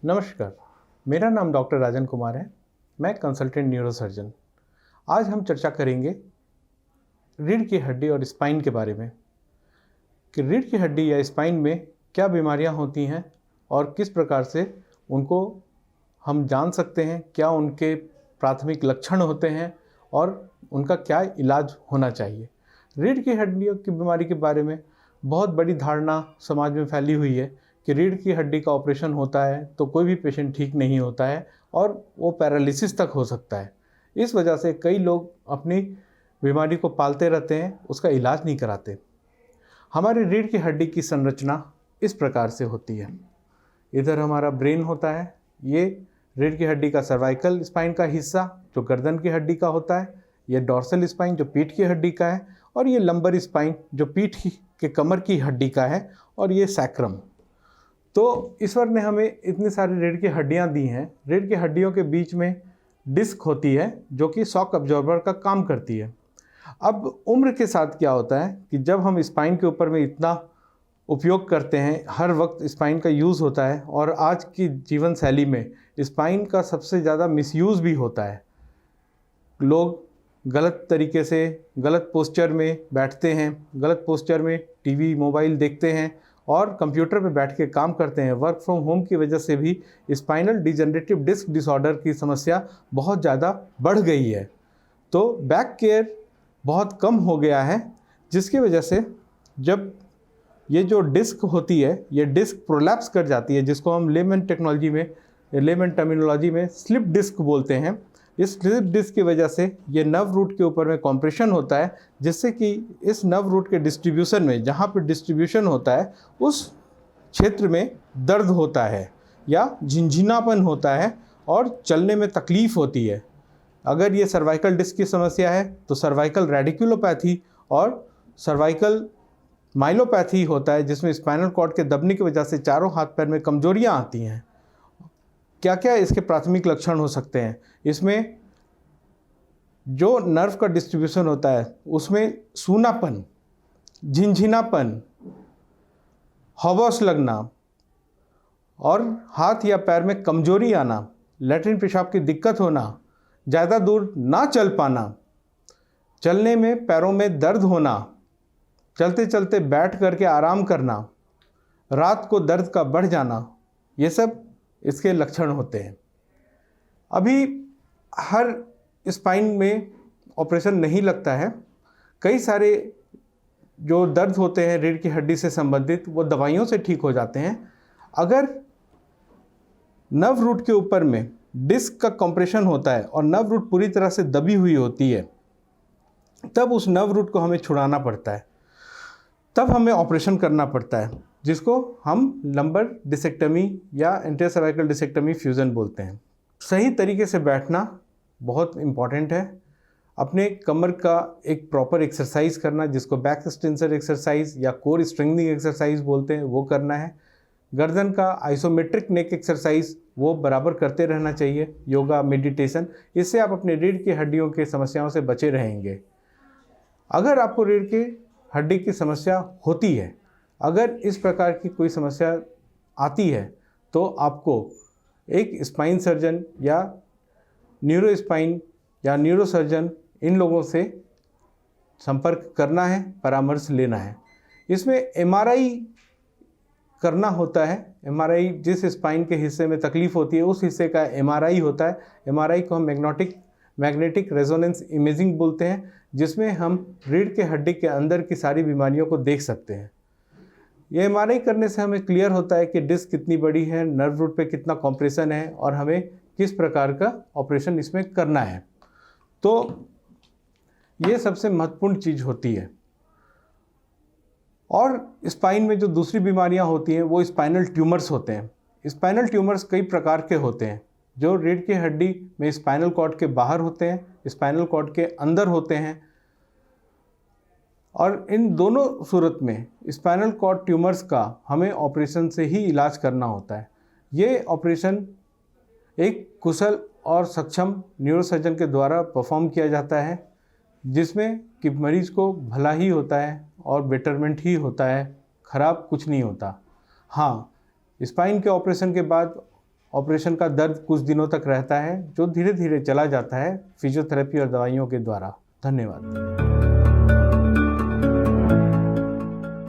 नमस्कार, मेरा नाम डॉक्टर राजन कुमार है। मैं कंसल्टेंट न्यूरोसर्जन। आज हम चर्चा करेंगे रीढ़ की हड्डी और स्पाइन के बारे में कि रीढ़ की हड्डी या स्पाइन में क्या बीमारियां होती हैं और किस प्रकार से उनको हम जान सकते हैं, क्या उनके प्राथमिक लक्षण होते हैं और उनका क्या इलाज होना चाहिए। रीढ़ की हड्डियों की बीमारी के बारे में बहुत बड़ी धारणा समाज में फैली हुई है कि रीढ़ की हड्डी का ऑपरेशन होता है तो कोई भी पेशेंट ठीक नहीं होता है और वो पैरालिसिस तक हो सकता है। इस वजह से कई लोग अपनी बीमारी को पालते रहते हैं, उसका इलाज नहीं कराते। हमारी रीढ़ की हड्डी की संरचना इस प्रकार से होती है। इधर हमारा ब्रेन होता है, ये रीढ़ की हड्डी का सर्वाइकल स्पाइन का हिस्सा जो गर्दन की हड्डी का होता है, ये डॉर्सल स्पाइन जो पीठ की हड्डी का है, और ये लंबर स्पाइन जो पीठ के कमर की हड्डी का है, और ये सैक्रम। तो ईश्वर ने हमें इतनी सारी रीढ़ की हड्डियां दी हैं। रीढ़ की हड्डियों के बीच में डिस्क होती है जो कि शॉक अब्जॉर्बर का काम करती है। अब उम्र के साथ क्या होता है कि जब हम स्पाइन के ऊपर में इतना उपयोग करते हैं, हर वक्त स्पाइन का यूज़ होता है, और आज की जीवन शैली में स्पाइन का सबसे ज़्यादा मिसयूज़ भी होता है। लोग गलत तरीके से गलत पोस्चर में बैठते हैं, गलत पोस्चर में टीवी मोबाइल देखते हैं और कंप्यूटर पे बैठ के काम करते हैं। वर्क फ्रॉम होम की वजह से भी स्पाइनल डिजेनरेटिव डिस्क डिसऑर्डर की समस्या बहुत ज़्यादा बढ़ गई है। तो बैक केयर बहुत कम हो गया है, जिसकी वजह से जब ये जो डिस्क होती है ये डिस्क प्रोलैप्स कर जाती है, जिसको हम लेमन टर्मिनोलॉजी में स्लिप डिस्क बोलते हैं। इस स्लिप डिस्क की वजह से ये नर्व रूट के ऊपर में कॉम्प्रेशन होता है, जिससे कि इस नर्व रूट के डिस्ट्रीब्यूशन में, जहाँ पर डिस्ट्रीब्यूशन होता है उस क्षेत्र में दर्द होता है या झिनझिनापन होता है और चलने में तकलीफ़ होती है। अगर ये सर्वाइकल डिस्क की समस्या है तो सर्वाइकल रेडिकुलोपैथी और सर्वाइकल माइलोपैथी होता है, जिसमें स्पाइनल कॉर्ड के दबने की वजह से चारों हाथ पैर में कमजोरियाँ आती हैं। क्या क्या इसके प्राथमिक लक्षण हो सकते हैं? इसमें जो नर्व का डिस्ट्रीब्यूशन होता है उसमें सूनापन, झिनझिनापन, हौबस लगना और हाथ या पैर में कमजोरी आना, लैट्रिन पेशाब की दिक्कत होना, ज़्यादा दूर ना चल पाना, चलने में पैरों में दर्द होना, चलते चलते बैठ करके आराम करना, रात को दर्द का बढ़ जाना, ये सब इसके लक्षण होते हैं। अभी हर स्पाइन में ऑपरेशन नहीं लगता है। कई सारे जो दर्द होते हैं रीढ़ की हड्डी से संबंधित वो दवाइयों से ठीक हो जाते हैं। अगर नर्व रूट के ऊपर में डिस्क का कंप्रेशन होता है और नर्व रूट पूरी तरह से दबी हुई होती है, तब उस नर्व रूट को हमें छुड़ाना पड़ता है, तब हमें ऑपरेशन करना पड़ता है, जिसको हम लंबर डिसेक्टमी या इंटरसर्वाइकल डिसेक्टमी फ्यूजन बोलते हैं। सही तरीके से बैठना बहुत इम्पॉर्टेंट है। अपने कमर का एक प्रॉपर एक्सरसाइज करना, जिसको बैक एक्सटेंसर एक्सरसाइज या कोर स्ट्रेंथनिंग एक्सरसाइज बोलते हैं, वो करना है। गर्दन का आइसोमेट्रिक नेक एक्सरसाइज वो बराबर करते रहना चाहिए, योगा, मेडिटेशन। इससे आप अपने रीढ़ की हड्डियों की समस्याओं से बचे रहेंगे। अगर आपको रीढ़ की हड्डी की समस्या होती है, अगर इस प्रकार की कोई समस्या आती है, तो आपको एक स्पाइन सर्जन या न्यूरो स्पाइन या न्यूरोसर्जन, इन लोगों से संपर्क करना है, परामर्श लेना है। इसमें एमआरआई करना होता है। एमआरआई जिस स्पाइन के हिस्से में तकलीफ़ होती है उस हिस्से का एमआरआई होता है। एमआरआई को हम मैग्नेटिक रेजोनेंस इमेजिंग बोलते हैं, जिसमें हम रीढ़ के हड्डी के अंदर की सारी बीमारियों को देख सकते हैं। ये एमआरआई करने से हमें क्लियर होता है कि डिस्क कितनी बड़ी है, नर्व रूट पे कितना कॉम्प्रेशन है और हमें किस प्रकार का ऑपरेशन इसमें करना है। तो ये सबसे महत्वपूर्ण चीज़ होती है। और स्पाइन में जो दूसरी बीमारियां होती हैं वो स्पाइनल ट्यूमर्स होते हैं। स्पाइनल ट्यूमर्स कई प्रकार के होते हैं, जो रीढ़ की हड्डी में स्पाइनल कॉर्ड के बाहर होते हैं, स्पाइनल कॉर्ड के अंदर होते हैं। और इन दोनों सूरत में स्पाइनल कॉर्ड ट्यूमर्स का हमें ऑपरेशन से ही इलाज करना होता है। ये ऑपरेशन एक कुशल और सक्षम न्यूरोसर्जन के द्वारा परफॉर्म किया जाता है, जिसमें कि मरीज को भला ही होता है और बेटरमेंट ही होता है, खराब कुछ नहीं होता। हाँ, स्पाइन के ऑपरेशन के बाद ऑपरेशन का दर्द कुछ दिनों तक रहता है, जो धीरे धीरे चला जाता है फिजियोथेरेपी और दवाइयों के द्वारा। धन्यवाद।